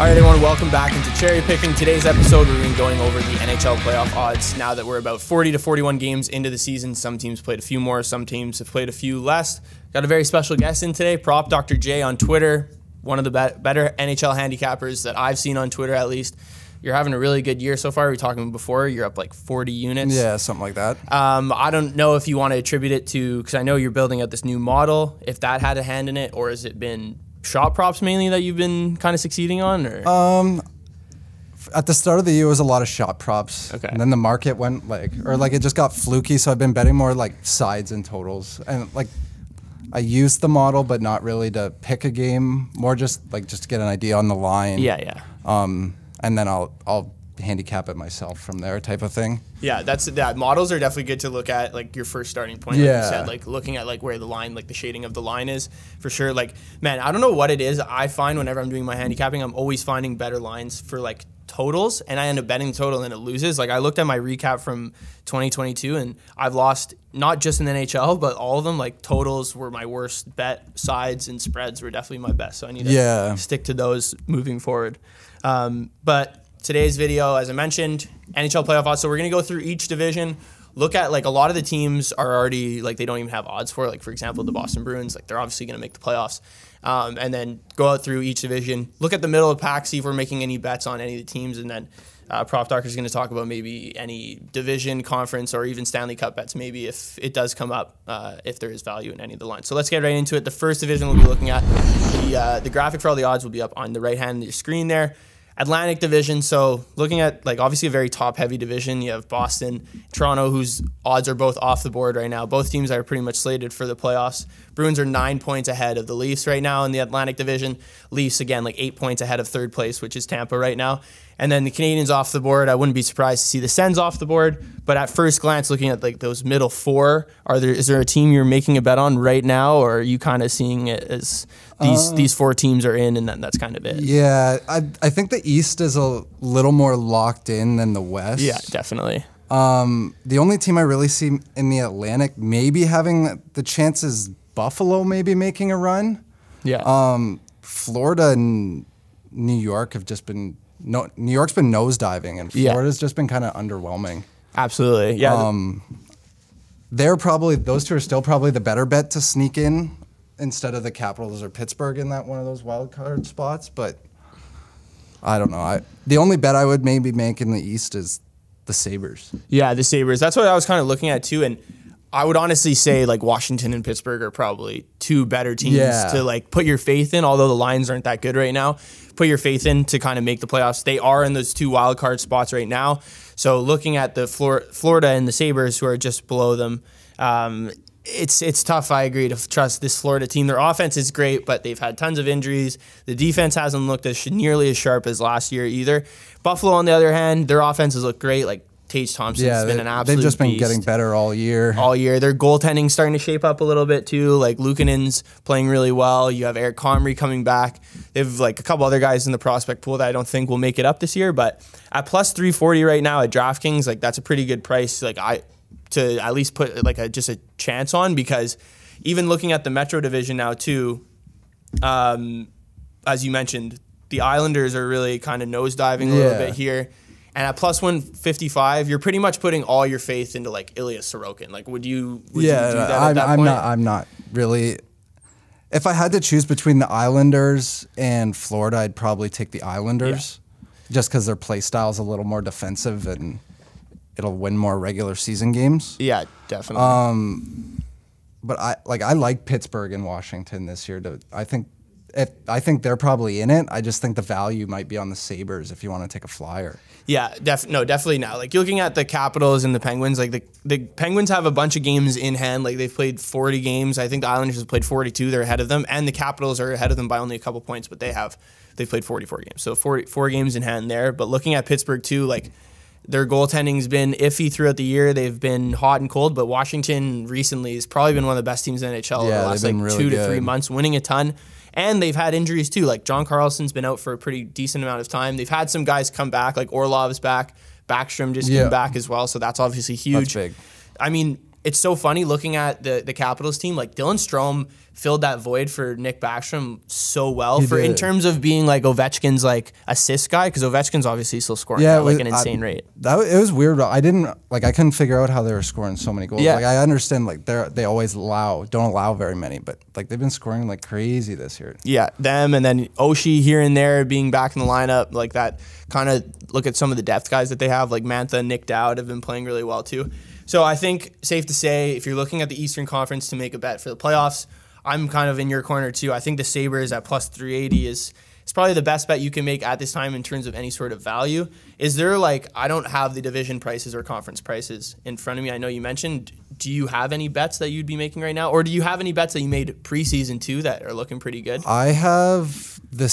All right, everyone, welcome back into Cherry Picking. Today's episode, we're going to be going over the NHL Playoff odds now that we're about 40 to 41 games into the season. Some teams played a few more, some teams have played a few less. Got a very special guest in today, Prop Dr. J on Twitter, one of the better NHL handicappers that I've seen on Twitter at least. You're having a really good year so far. We were talking before, you're up like 40 units. Yeah, something like that. I don't know if you want to attribute it to, because I know you're building out this new model, if that had a hand in it, or has it been shot props mainly that you've been kind of succeeding on? Or? At the start of the year, it was a lot of shot props. Okay. And then the market went it just got fluky, so I've been betting more like sides and totals. And like, I used the model, but not really to pick a game, more just to get an idea on the line. Yeah. And then I'll handicap it myself from there, type of thing. Yeah, that. Models are definitely good to look at, like your first starting point. Like you said, like looking at like where the line, like the shading of the line is for sure. Like, man, I don't know what it is. I find whenever I'm doing my handicapping, I'm always finding better lines for like totals, and I end up betting the total and it loses. Like I looked at my recap from 2022, and I've lost not just in the NHL, but all of them. Like totals were my worst bet. Sides and spreads were definitely my best. So I need to stick to those moving forward. But today's video, as I mentioned, NHL Playoff odds. So we're going to go through each division, look at like a lot of the teams are already like they don't even have odds for. Like for example, the Boston Bruins, like they're obviously going to make the playoffs. And then go out through each division, look at the middle of the pack, see if we're making any bets on any of the teams, and then Prop Doctor is going to talk about maybe any division, conference, or even Stanley Cup bets, maybe if it does come up, if there is value in any of the lines. So let's get right into it. The first division we'll be looking at, the graphic for all the odds will be up on the right hand of your screen there. Atlantic Division, so looking at like obviously a very top-heavy division. You have Boston, Toronto, whose odds are both off the board right now. Both teams are pretty much slated for the playoffs. Bruins are 9 points ahead of the Leafs right now in the Atlantic Division. Leafs, again, like 8 points ahead of third place, which is Tampa right now. And then the Canadiens off the board. I wouldn't be surprised to see the Sens off the board. But at first glance, looking at like those middle four, is there a team you're making a bet on right now, or are you kind of seeing it as these four teams are in, and then that's kind of it? Yeah, I think the East is a little more locked in than the West. Yeah, definitely. The only team I really see in the Atlantic maybe having the chance is Buffalo maybe making a run. Yeah. Florida and New York have just been New York's been nosediving, and Florida's just been kind of underwhelming. Absolutely. Yeah. Those two are still probably the better bet to sneak in instead of the Capitals or Pittsburgh in that one of those wild card spots. But I don't know. The only bet I would maybe make in the East is the Sabres. Yeah, the Sabres. That's what I was kind of looking at too, and I would honestly say like Washington and Pittsburgh are probably two better teams to like put your faith in, although the lines aren't that good right now. Put your faith in to kind of make the playoffs. They are in those two wild card spots right now. So looking at the Florida and the Sabres, who are just below them, it's tough, I agree, to trust this Florida team. Their offense is great, but they've had tons of injuries. The defense hasn't looked nearly as sharp as last year either. Buffalo, on the other hand, their offenses look great. Like Tage Thompson's been an absolute They've just been beast. getting better all year. All year. Their goaltending's starting to shape up a little bit too. Like Luukkonen's playing really well. You have Eric Comrie coming back. They have like a couple other guys in the prospect pool that I don't think will make it up this year. But at plus 340 right now at DraftKings, like that's a pretty good price. Like to at least put like just a chance on, because even looking at the Metro Division now too, as you mentioned, the Islanders are really kind of nosediving a little bit here. And at plus 155, you're pretty much putting all your faith into like Ilya Sorokin. Like, would you do that at that point? I'm not really. If I had to choose between the Islanders and Florida, I'd probably take the Islanders, just because their play style is a little more defensive and it'll win more regular season games. Yeah, definitely. But I like Pittsburgh and Washington this year. I think they're probably in it. I just think the value might be on the Sabres if you want to take a flyer. Yeah, definitely now. Like looking at the Capitals and the Penguins, like the Penguins have a bunch of games in hand. Like they've played 40 games. I think the Islanders have played 42. They're ahead of them, and the Capitals are ahead of them by only a couple points. But they've played 44 games, so 4 games in hand there. But looking at Pittsburgh too, like their goaltending's been iffy throughout the year. They've been hot and cold, but Washington recently has probably been one of the best teams in the NHL over the last like really 2 to 3 months, winning a ton. And they've had injuries too. Like John Carlson's been out for a pretty decent amount of time. They've had some guys come back, like Orlov's back. Backstrom just came back as well, so that's obviously huge. That's big. I mean, it's so funny looking at the Capitals team. Like Dylan Strome filled that void for Nick Backstrom so well in terms of being like Ovechkin's like assist guy, because Ovechkin's obviously still scoring at like an insane rate. It was weird. I couldn't figure out how they were scoring so many goals. Like I understand like they always don't allow very many, but like they've been scoring like crazy this year. Yeah, them and then Oshie here and there being back in the lineup, like that. Kind of look at some of the depth guys that they have, like Mantha, Nick Dowd have been playing really well too. So I think safe to say, if you're looking at the Eastern Conference to make a bet for the playoffs, I'm kind of in your corner too. I think the Sabres at plus 380 is probably the best bet you can make at this time in terms of any sort of value. Is there like, I don't have the division prices or conference prices in front of me. I know you mentioned, do you have any bets that you'd be making right now? Or do you have any bets that you made preseason too that are looking pretty good? I have the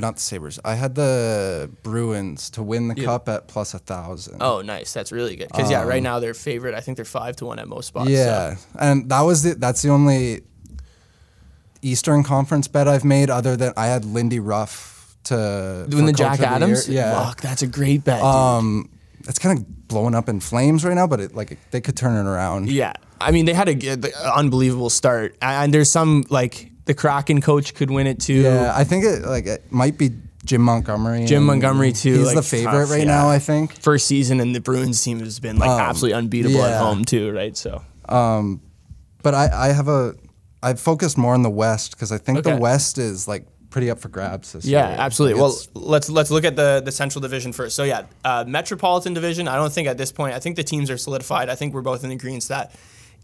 not the Sabres. I had the Bruins to win the cup at plus 1,000. Oh, nice. That's really good. Because right now they're favorite. I think they're 5-1 at most spots. Yeah, so. And that's the only Eastern Conference bet I've made, other than I had Lindy Ruff to doing the Jack Adams. Yeah, fuck, that's a great bet. It's kind of blowing up in flames right now, but they could turn it around. Yeah, I mean they had an unbelievable start, and there's some like the Kraken coach could win it too. Yeah, I think it might be Jim Montgomery. Jim Montgomery too. He's the favorite right now, I think. First season, and the Bruins team has been like absolutely unbeatable at home too, right? So, but I've focused more on the West because I think the West is like pretty up for grabs this year. Yeah, absolutely. Well, let's look at the Central Division first. So yeah, Metropolitan Division, I don't think at this point, I think the teams are solidified. I think we're both in agreement that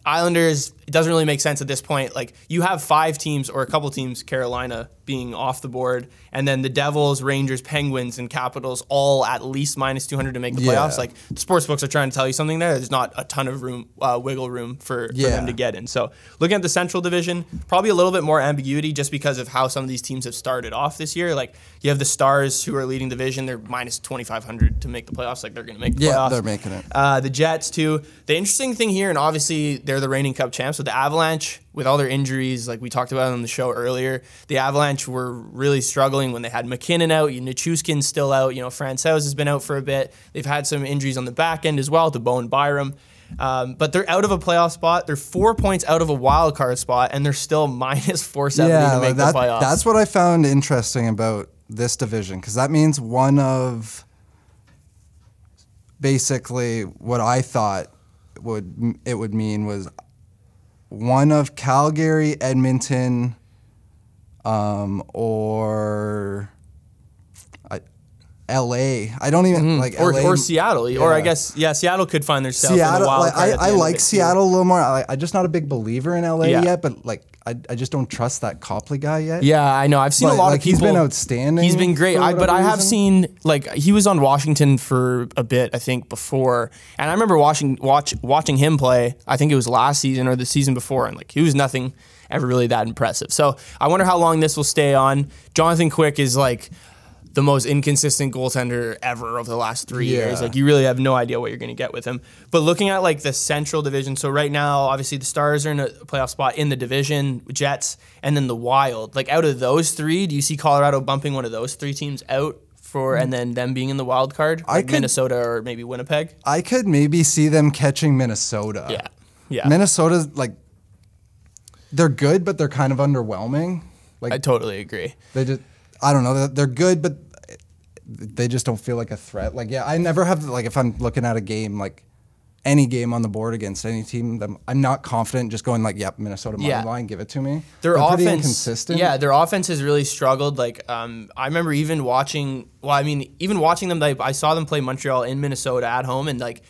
Islanders, it doesn't really make sense at this point. Like you have 5 teams or a couple teams, Carolina being off the board, and then the Devils, Rangers, Penguins, and Capitals all at least minus 200 to make the playoffs. Like the sports books are trying to tell you something there. There's not a ton of room, wiggle room for them to get in. So looking at the Central Division, probably a little bit more ambiguity just because of how some of these teams have started off this year. Like you have the Stars who are leading the division. They're minus 2,500 to make the playoffs. Like they're going to make the playoffs. Yeah, they're making it. The Jets too. The interesting thing here, and obviously they're the reigning Cup champs, so the Avalanche, with all their injuries, like we talked about on the show earlier, the Avalanche were really struggling when they had McKinnon out, Nichushkin's still out, Francouz has been out for a bit. They've had some injuries on the back end as well to Bo and Byram. But they're out of a playoff spot. They're 4 points out of a wild card spot, and they're still minus 470 to make the playoffs. That's what I found interesting about this division, because that means one of basically what I thought it would mean was one of Calgary, Edmonton, or LA. I don't even like LA. Or Seattle. Or I guess Seattle could find themselves in the wild card. I like Seattle a little more. I'm just not a big believer in LA yet, but like I just don't trust that Copley guy yet. Yeah, I know. I've seen a lot of people. He's been outstanding. He's been great. But I have seen, like, he was on Washington for a bit, I think, before. And I remember watching him play, I think it was last season or the season before, and like he was nothing ever really that impressive. So I wonder how long this will stay on. Jonathan Quick is like the most inconsistent goaltender ever over the last 3 years. Like you really have no idea what you're going to get with him. But looking at like the Central Division, so right now, obviously the Stars are in a playoff spot in the division, Jets, and then the Wild. Like out of those 3, do you see Colorado bumping one of those 3 teams out and then them being in the wild card, like Minnesota or maybe Winnipeg? I could maybe see them catching Minnesota. Yeah. Minnesota's like, they're good, but they're kind of underwhelming. Like I totally agree. I don't know. They're good, but they just don't feel like a threat. Like, I never have, like, if I'm looking at a game, like, any game on the board against any team, I'm not confident just going, like, yep, Minnesota money line, give it to me. Their offense, pretty inconsistent. Yeah, their offense has really struggled. Like, I remember even watching them, like, I saw them play Montreal in Minnesota at home, and, like,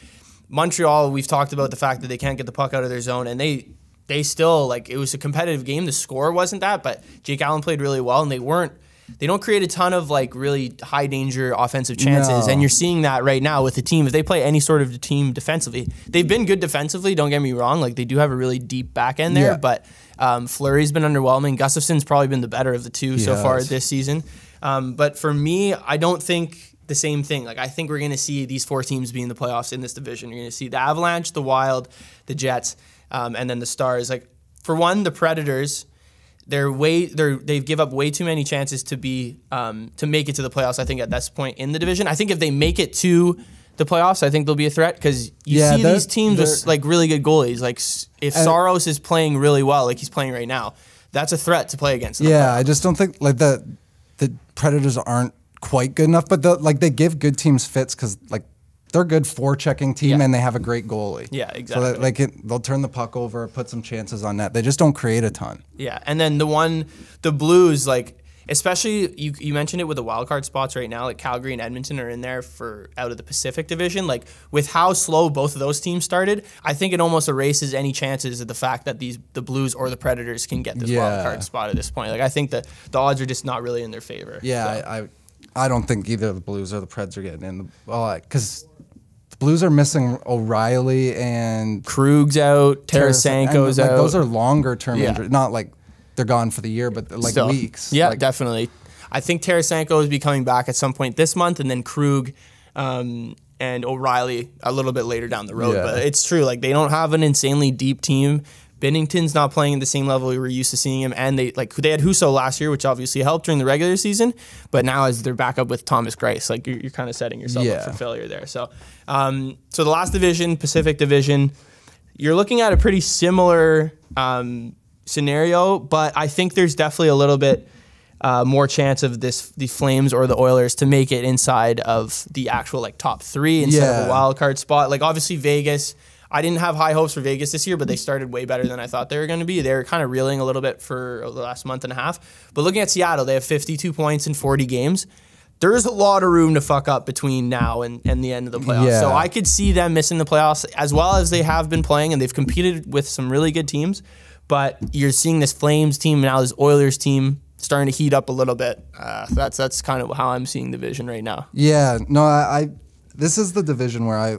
Montreal, we've talked about the fact that they can't get the puck out of their zone, and they still, like, it was a competitive game. The score wasn't that, but Jake Allen played really well, and they don't create a ton of like really high danger offensive chances, and you're seeing that right now with the team. If they play any sort of team defensively, they've been good defensively. Don't get me wrong; like they do have a really deep back end there. But Fleury's been underwhelming. Gustafson's probably been the better of the two so far this season. But for me, I don't think the same thing. Like I think we're going to see these 4 teams be in the playoffs in this division. You're going to see the Avalanche, the Wild, the Jets, and then the Stars. Like for one, the Predators. They give up way too many chances to make it to the playoffs. I think at this point in the division, I think if they make it to the playoffs, I think they'll be a threat because you see these teams with like really good goalies. Like if Saros is playing really well, like he's playing right now, that's a threat to play against. Yeah, I just don't think like the Predators aren't quite good enough, but they give good teams fits because like they're a good forechecking team and they have a great goalie. Yeah, exactly. So that, they'll turn the puck over, put some chances on net. They just don't create a ton. Yeah, and then the Blues, like especially you mentioned it with the wild card spots right now. Like Calgary and Edmonton are in there for out of the Pacific Division. Like with how slow both of those teams started, I think it almost erases any chances of the fact that the Blues or the Predators can get this wild card spot at this point. Like I think that the odds are just not really in their favor. Yeah, so. I don't think either the Blues or the Preds are getting in. Because the Blues are missing O'Reilly and Krug's out, Tarasenko's out. Those are longer term injuries, not like they're gone for the year, but like still, weeks. Yeah, like, definitely. I think Tarasenko is be coming back at some point this month, and then Krug and O'Reilly a little bit later down the road. Yeah. But it's true, like they don't have an insanely deep team. Bennington's not playing at the same level we were used to seeing him, and they had Husso last year, which obviously helped during the regular season. But now as they're back up with Thomas Greiss, like you're kind of setting yourself up for failure there. So, so the last division, Pacific Division, you're looking at a pretty similar scenario, but I think there's definitely a little bit more chance of the Flames or the Oilers to make it inside of the actual like top three instead of a wild card spot. Like obviously Vegas, I didn't have high hopes for Vegas this year, but they started way better than I thought they were going to be. They were kind of reeling a little bit for the last month and a half. But looking at Seattle, they have 52 points in 40 games. There's a lot of room to fuck up between now and the end of the playoffs. Yeah. So I could see them missing the playoffs as well as they have been playing, and they've competed with some really good teams. But you're seeing this Flames team, now this Oilers team starting to heat up a little bit. That's kind of how I'm seeing the division right now. Yeah, no, this is the division where I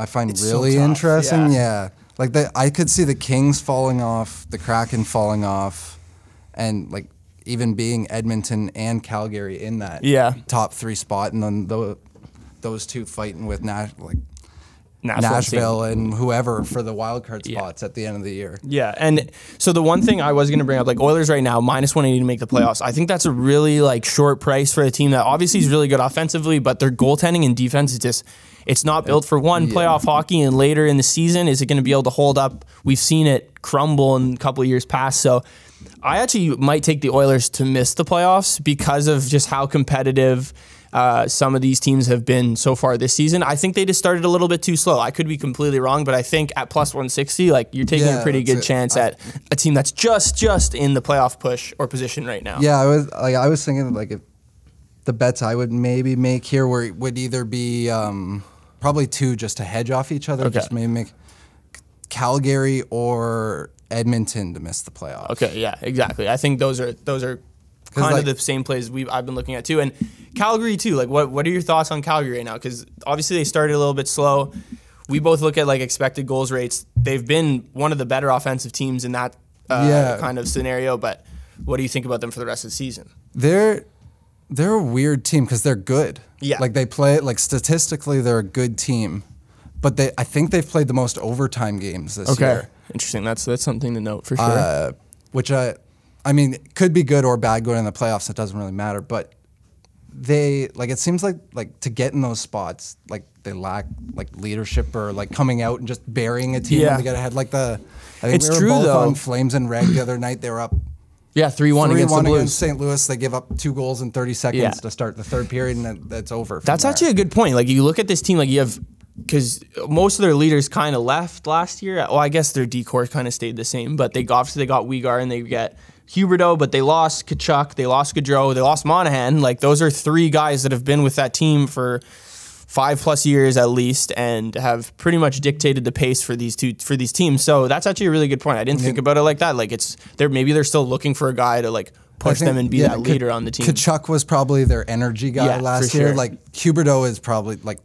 find it's really so interesting. Yeah, like I could see the Kings falling off, the Kraken falling off, and like even being Edmonton and Calgary in that top three spot, and then those two fighting with Nashville and whoever for the wild card spots at the end of the year. Yeah, and so the one thing I was going to bring up, like Oilers right now, minus 180 to make the playoffs. I think that's a really like short price for a team that obviously is really good offensively, but their goaltending and defense is just, it's not built for playoff hockey, and later in the season, is it going to be able to hold up? We've seen it crumble in a couple of years past, so I actually might take the Oilers to miss the playoffs because of just how competitive some of these teams have been so far this season. I think they just started a little bit too slow. I could be completely wrong, but I think at plus 160, like you're taking a pretty good chance at a team that's just in the playoff push or position right now. Yeah, I was thinking like if the bets I would maybe make here would either be probably two just to hedge off each other, just maybe make Calgary or Edmonton to miss the playoffs. Okay, yeah, exactly. I think those are kind of the same plays I've been looking at too. And Calgary too, like what are your thoughts on Calgary right now? Because obviously they started a little bit slow. We both look at like expected goals rates. They've been one of the better offensive teams in that kind of scenario, but what do you think about them for the rest of the season? They're a weird team because they're good. Yeah. Like they play, like statistically they're a good team, but I think they've played the most overtime games this year. Interesting. That's something to note for sure. Which I mean, it could be good or bad going in the playoffs. It doesn't really matter. But it seems like to get in those spots, like they lack like leadership or like coming out and just burying a team when they get ahead. Like I think we were both on Flames and Reg the other night. They were up 3-1 against the Blues. Against St. Louis. They give up 2 goals in 30 seconds to start the third period, and that's over. That's actually a good point. Like you look at this team, like you have, because most of their leaders kind of left last year. Well, I guess their decor kind of stayed the same, but they got Weegar and they get Huberdeau, but they lost Tkachuk, they lost Gaudreau, they lost Monahan. Like those are 3 guys that have been with that team for 5+ years at least, and have pretty much dictated the pace for these teams. So that's actually a really good point. I didn't think about it like that. Like maybe they're still looking for a guy to like push them and be that leader on the team. Tkachuk was probably their energy guy last year. Like Huberdeau is probably like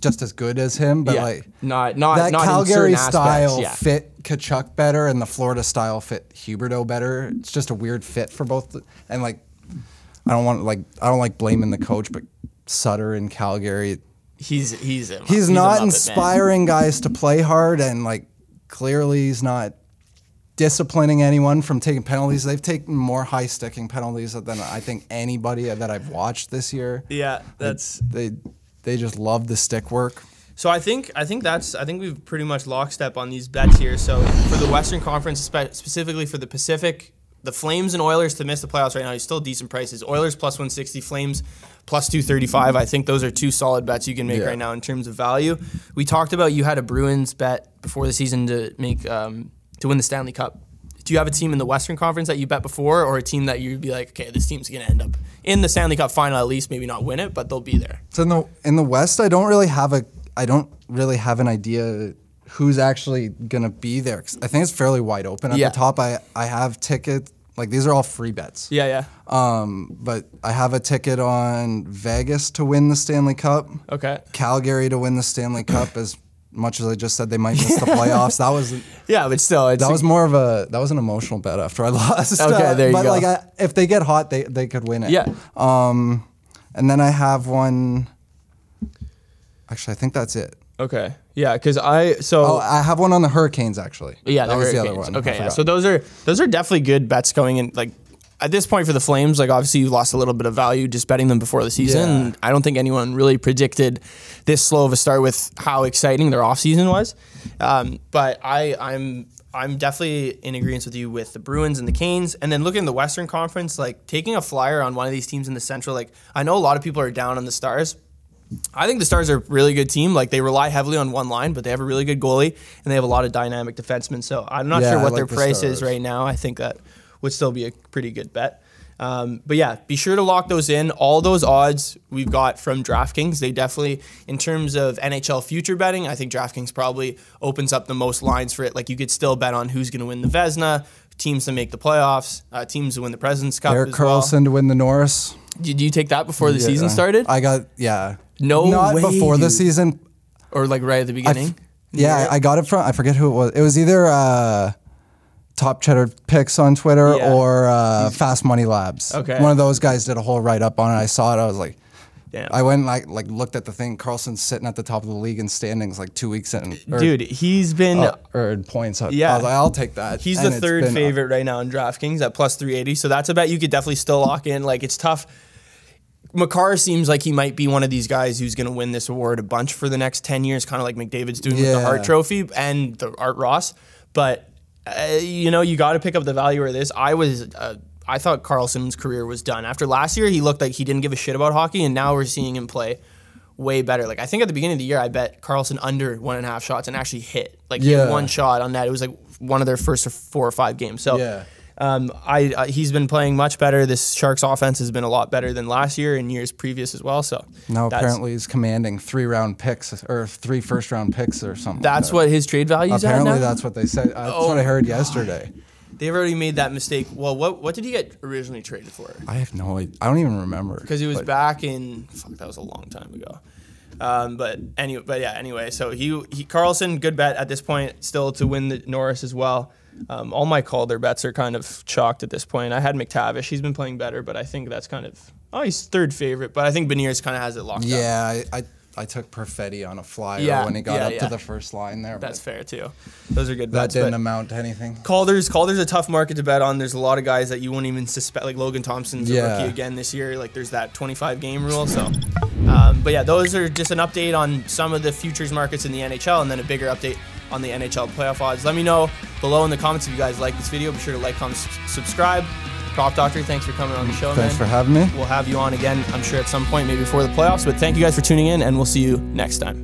just as good as him, but like not that not Calgary style fit Tkachuk better, and the Florida style fit Huberdeau better. It's just a weird fit for both. And like I don't like blaming the coach, but Sutter in Calgary, he's not inspiring guys to play hard, and like clearly he's not disciplining anyone from taking penalties. They've taken more high sticking penalties than I think anybody that I've watched this year. Yeah, they just love the stick work. So I think we've pretty much lockstep on these bets here. So for the Western Conference, specifically for the Pacific, the Flames and Oilers to miss the playoffs right now is still decent prices. Oilers plus 160, Flames plus 235. I think those are two solid bets you can make right now in terms of value. We talked about you had a Bruins bet before the season to make to win the Stanley Cup. Do you have a team in the Western Conference that you bet before, or a team that you'd be like, okay, this team's going to end up in the Stanley Cup final at least, maybe not win it, but they'll be there? So in the West, I don't really have an idea who's actually going to be there. I think it's fairly wide open at the top. I have tickets. Like, these are all free bets. Yeah. But I have a ticket on Vegas to win the Stanley Cup. Okay. Calgary to win the Stanley Cup, as much as I just said they might miss the playoffs. That was but still, that was an emotional bet after I lost. Okay, there you go. But like, if they get hot, they could win it. Yeah. And then I have one. Actually, I think that's it. Okay. Yeah, because I have one on the Hurricanes actually. Yeah, that was Hurricanes. the other one. Okay, yeah. So those are definitely good bets going in. Like, at this point for the Flames, like, obviously you lost a little bit of value just betting them before the season. Yeah. I don't think anyone really predicted this slow of a start with how exciting their offseason was. But I'm definitely in agreement with you with the Bruins and the Canes. And then looking at the Western Conference, like, taking a flyer on one of these teams in the Central, like, I know a lot of people are down on the Stars. I think the Stars are a really good team. Like, they rely heavily on one line, but they have a really good goalie, and they have a lot of dynamic defensemen. So I'm not sure what their price is right now. I think that would still be a pretty good bet. But yeah, be sure to lock those in. All those odds we've got from DraftKings, they definitely, in terms of NHL future betting, I think DraftKings probably opens up the most lines for it. Like, you could still bet on who's going to win the Vezina, teams to make the playoffs, teams to win the President's Cup Erik as Karlsson to win the Norris. Did you take that before the season started? I got, Not way, before the season. Or like right at the beginning? I got it from, I forget who it was. It was either Top Cheddar Picks on Twitter or Fast Money Labs. Okay. One of those guys did a whole write-up on it. I saw it. I was like, damn. I went and like looked at the thing. Carlson's sitting at the top of the league in standings like 2 weeks in. Dude, he's been... or in points. Yeah. I was like, I'll take that. He's the third favorite right now in DraftKings at plus 380. So that's a bet you could definitely still lock in. Like, it's tough. Makar seems like he might be one of these guys who's going to win this award a bunch for the next 10 years, kind of like McDavid's doing with the Hart Trophy and the Art Ross. But, you got to pick up the value of this. I thought Karlsson's career was done. After last year, he looked like he didn't give a shit about hockey, and now we're seeing him play way better. Like, I think at the beginning of the year, I bet Karlsson under 1.5 shots and actually hit. Like, he had one shot on that. It was like one of their first 4 or 5 games. So, he's been playing much better. This Sharks offense has been a lot better than last year and years previous as well. So now apparently he's commanding 3 first-round picks or something. That's what his trade value is. Apparently, that's what they said. That's what I heard yesterday. They've already made that mistake. Well, what did he get originally traded for? I have no idea. I don't even remember. Because it was back in that was a long time ago. Anyway, so he Karlsson, good bet at this point, still to win the Norris as well. All my Calder bets are kind of chalked at this point. I had McTavish. He's been playing better, but I think that's kind of... he's third favorite, but I think Beniers kind of has it locked up. Yeah, I took Perfetti on a flyer when he got up to the first line there. That's fair, too. Those are good bets. That didn't amount to anything. Calder's a tough market to bet on. There's a lot of guys that you wouldn't even suspect, like Logan Thompson's a rookie again this year. Like, there's that 25-game rule, so... but yeah, those are just an update on some of the futures markets in the NHL, and then a bigger update on the NHL playoff odds. Let me know below in the comments if you guys like this video. Be sure to like, comment, subscribe. Prop Doctor, thanks for coming on the show, Thanks for having me. We'll have you on again, I'm sure, at some point, maybe before the playoffs. But thank you guys for tuning in, and we'll see you next time.